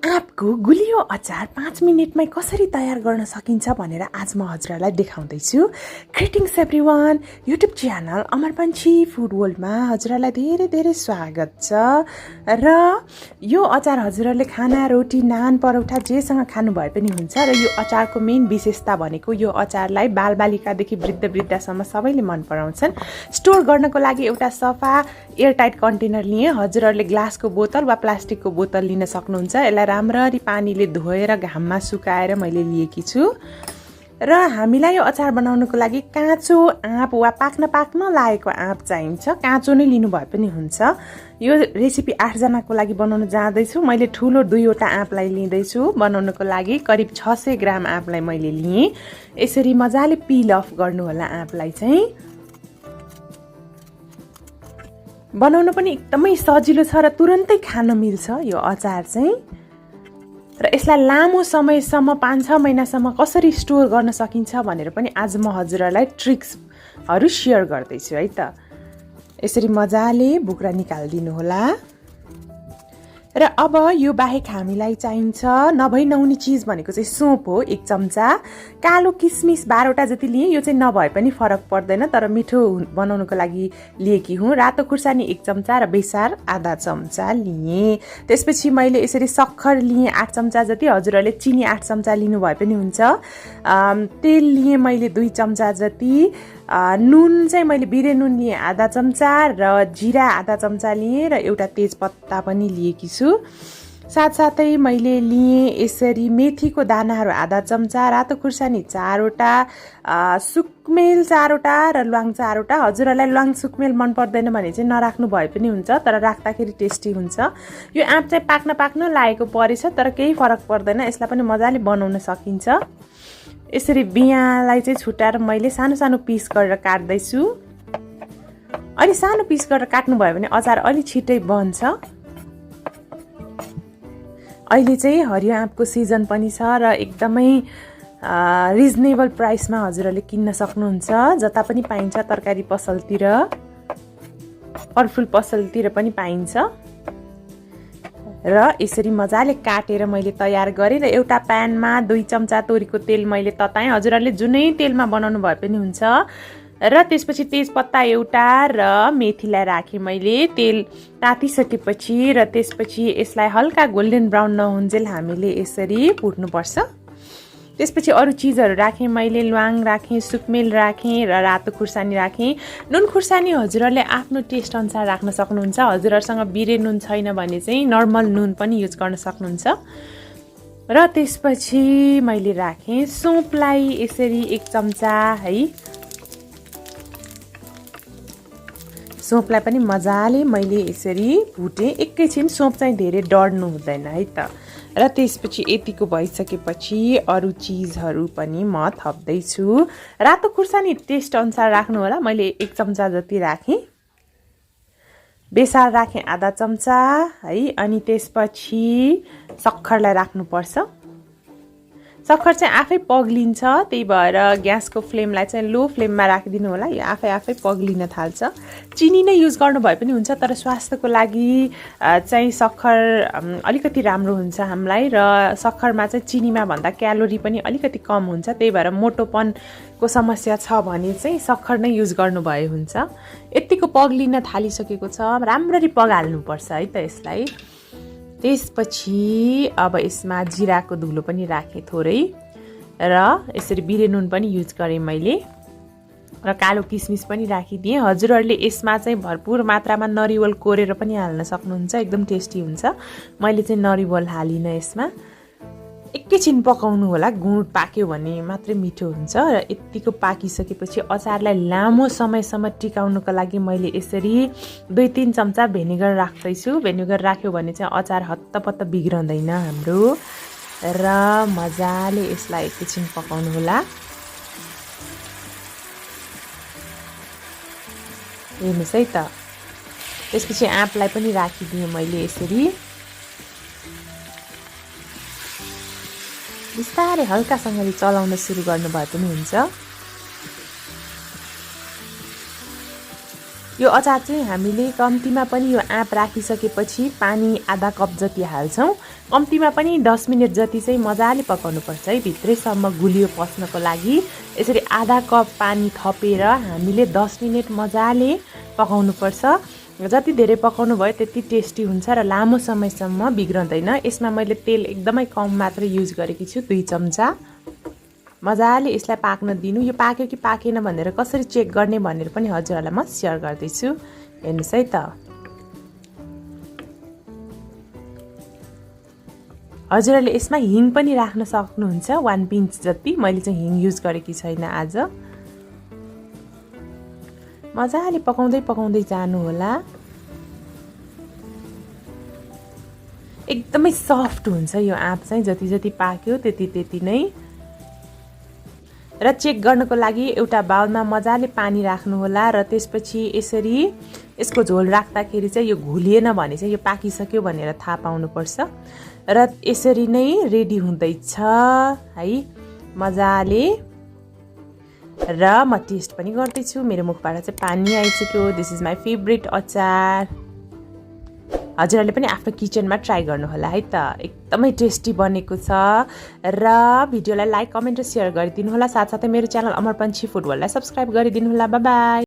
आँपको गुलियो अचार 5 मिनेटमै कसरी तयार गर्न सकिन्छ भनेर आज म हजुरहरूलाई देखाउँदैछु। Greetings everyone, YouTube channel Amarpanchhi food वर्ल्डमा हजुरहरूलाई धेरै धेरै स्वागत छ। र यो अचार हजुरहरूले खाना, रोटी, नान, परौठा जेसँग खानु भए पनि हुन्छ। र यो अचारको मेन विशेषता भनेको यो अचारलाई बालबालिकादेखि वृद्धसम्म सबैले मन पराउँछन्। स्टोर गर्नको लागि एउटा सफा एयरटाइट कन्टेनर लिए। हजुरहरूले ग्लासको बोतल वा प्लास्टिकको बोतल लिन सक्नुहुन्छ। यसलाई राम्ररी पानीले धोएर घाममा सुकाएर मैले लिएकी छु। र हामीलाई यो अचार बनाउनको लागि काँचो आँप वा पाक्न लागेको आँप चाहिन्छ। काँचो नै लिनु भए पनि हुन्छ। यो रेसिपी 8 जनाको लागि बनाउन जाँदैछु। मैले ठुलो 2वटा आँपलाई लिँदैछु बनाउनको लागि। करिब 600 ग्राम आँपलाई मैले लिएँ। यसरी मजाले पिल अफ गर्नु होला आँपलाई चाहिँ। बनाउन पनि एकदमै सजिलो छ र तुरन्तै खान मिल्छ यो अचार चाहिँ। र यसलाई लामो समयसम्म 5-6 महिनासम्म कसरी स्टोर गर्न सकिन्छ भनेर पनि आज म हजुरहरूलाई ट्रिक्सहरू सेयर गर्दैछु है त। यसरी मजाले बुक्रा निकालिदिनु होला। र अब यो बाहेक हामीलाई चाहिन्छ नभई नहुने चिज भनेको चाहिँ सोप हो 1 चम्चा। कालो किसमिस 12वटा जति लिएँ। यो चाहिँ नभए पनि फरक पर्दैन, तर मिठो बनाउनको लागि लिएकी हुँ। रातो खुर्सानी 1 चम्चा र बेसार आधा चम्चा लिएँ। त्यसपछि मैले यसरी सक्खर लिएँ 8 चम्चा जति। हजुरहरूले चिनी 8 चम्चा लिनु भए पनि हुन्छ। तेल लिएँ मैले 2 चम्चा जति। नुन चाहिँ मैले बिरे नुन लिएँ आधा चम्चा र जिरा आधा चम्चा लिएँ र एउटा तेजपत्ता पनि लिएकी छु। साथसाथै मैले लिएँ यसरी मेथीको दानाहरू आधा चम्चा, रातो खुर्सानी 4वटा, सुकमेल 4वटा र ल्वाङ 4वटा। हजुरहरूलाई ल्वाङ सुकमेल मन पर्दैन भने चाहिँ नराख्नु भए पनि हुन्छ, तर राख्दाखेरि टेस्टी हुन्छ। यो आँप चाहिँ पाक्न लागेको परेछ, तर केही फरक पर्दैन। यसलाई पनि मजाले बनाउन सकिन्छ। यसरी बियालाई चाहिँ छुटाएर मैले सानो सानो पिस गरेर काट्दैछु। अलि सानो पिस गरेर काट्नुभयो भने अचार अलि छिटै बन्छ। अहिले चाहिँ हरियो आँपको सिजन पनि छ र एकदमै रिजनेबल प्राइसमा हजुरहरूले किन्न सक्नुहुन्छ। जता पनि पाइन्छ, तरकारी पसलतिर, फलफुल पसलतिर पनि पाइन्छ। र यसरी मजाले काटेर मैले तयार गरेँ। र एउटा प्यानमा 2 चम्चा तोरीको तेल मैले तताएँ। हजुरहरूले जुनै तेलमा बनाउनु भए पनि हुन्छ। र त्यसपछि तेजपत्ता एउटा र मेथीलाई राखेँ मैले। तेल तातिसकेपछि र त्यसपछि यसलाई हल्का गोल्डन ब्राउन नहुन्जेल हामीले यसरी भुट्नुपर्छ। त्यसपछि अरू चिजहरू राखेँ मैले। ल्वाङ राखेँ, सुकमेल राखेँ र रातो खुर्सानी राखेँ। नुन खुर्सानी हजुरहरूले आफ्नो टेस्ट अनुसार राख्न सक्नुहुन्छ। हजुरहरूसँग बिरे नुन छैन भने चाहिँ नर्मल नुन पनि युज गर्न सक्नुहुन्छ। र त्यसपछि मैले राखेँ सोपलाई यसरी 1 चम्चा है। सोपलाई पनि मजाले मैले यसरी भुटेँ। एकैछिन सोप चाहिँ धेरै डढ्नु हुँदैन है त। र त्यसपछि यतिको भइसकेपछि अरू चिजहरू पनि म थप्दैछु। रातो खुर्सानी टेस्ट अनुसार राख्नु होला। मैले 1 चम्चा जति राखेँ। बेसार राखेँ आधा चम्चा है। अनि त्यसपछि सक्खरलाई राख्नुपर्छ। सक्खर चाहिँ आफै पग्लिन्छ, त्यही भएर ग्यासको फ्लेमलाई चाहिँ लो फ्लेममा राखिदिनु होला। यो आफै पग्लिन थाल्छ। चिनी नै युज गर्नु भए पनि हुन्छ, तर स्वास्थ्यको लागि चाहिँ सक्खर अलिकति राम्रो हुन्छ हामीलाई। र सक्खरमा चाहिँ चिनीमा भन्दा क्यालोरी पनि अलिकति कम हुन्छ। त्यही भएर मोटोपनको समस्या छ भने चाहिँ सक्खर नै युज गर्नुभए हुन्छ। यतिको पग्लिन थालिसकेको छ। राम्ररी पगाल्नुपर्छ है त यसलाई। त्यसपछि अब यसमा जिराको धुलो पनि राखेँ थोरै। र यसरी बिरे नुन पनि युज गरेँ मैले। र कालो किसमिस पनि राखिदिएँ। हजुरहरूले यसमा चाहिँ भरपुर मात्रामा नरिवल कोरेर पनि हाल्न सक्नुहुन्छ। एकदम टेस्टी हुन्छ। मैले चाहिँ नरिवल हालिनँ यसमा। एकैछिन पकाउनु होला। गुड पाक्यो भने मात्रै मिठो हुन्छ। र यतिको पाकिसकेपछि अचारलाई लामो समयसम्म टिकाउनुको लागि मैले यसरी 2-3 चम्चा भेनिगर राख्दैछु। भेनिगर राख्यो भने चाहिँ अचार हत्तपत्त बिग्रँदैन हाम्रो। र मजाले यसलाई एकैछिन पकाउनु होला। हेर्नुहोस् है त। त्यसपछि आँपलाई पनि राखिदिएँ मैले यसरी। बिस्तारै हल्कासँगले चलाउन सुरु गर्नुभए पनि हुन्छ। यो अचार चाहिँ हामीले कम्तीमा पनि यो आँप राखिसकेपछि पानी आधा कप जति हाल्छौँ। कम्तीमा पनि 10 मिनट जति चाहिँ मजाले पकाउनुपर्छ है, भित्रैसम्म गुलियो पस्नको लागि। यसरी आधा कप पानी थपेर हामीले 10 मिनट मजाले पकाउनुपर्छ। जति धेरै पकाउनु भयो त्यति टेस्टी हुन्छ र लामो समयसम्म बिग्रँदैन। यसमा मैले तेल एकदमै कम मात्र युज गरेकी छु, 2 चम्चा। मजाले यसलाई पाक्न दिनु। यो पाक्यो कि पाकेन भनेर कसरी चेक गर्ने भनेर पनि हजुरहरूलाई म सेयर गर्दैछु। हेर्नुहोस् है त। हजुरहरूले यसमा हिङ पनि राख्न सक्नुहुन्छ, 1 पिन्च जति। मैले चाहिँ हिङ युज गरेकी छैन आज। मजाले पकाउँदै पकाउँदै जानु होला। एकदमै सफ्ट हुन्छ यो आँप चाहिँ, जति जति पाक्यो त्यति नै। र चेक गर्नको लागि एउटा बाउलमा मजाले पानी राख्नु होला र त्यसपछि यसरी यसको झोल राख्दाखेरि चाहिँ यो घुलिएन भने चाहिँ यो पाकिसक्यो भनेर थाहा पाउनुपर्छ। र यसरी नै रेडी हुँदैछ है मजाले। र म टेस्ट पनि गर्दैछु। मेरो मुखबाट चाहिँ पानी आइसक्यो। दिस इज माई फेभरेट अचार। हजुरहरूले पनि आफ्नो किचनमा ट्राई गर्नुहोला है त। एकदमै टेस्टी बनेको छ। र भिडियोलाई लाइक, कमेन्ट र सेयर गरिदिनु होला। साथसाथै मेरो च्यानल अमर पन्छी फुड वर्ल्डलाई सब्सक्राइब गरिदिनु होला। By by.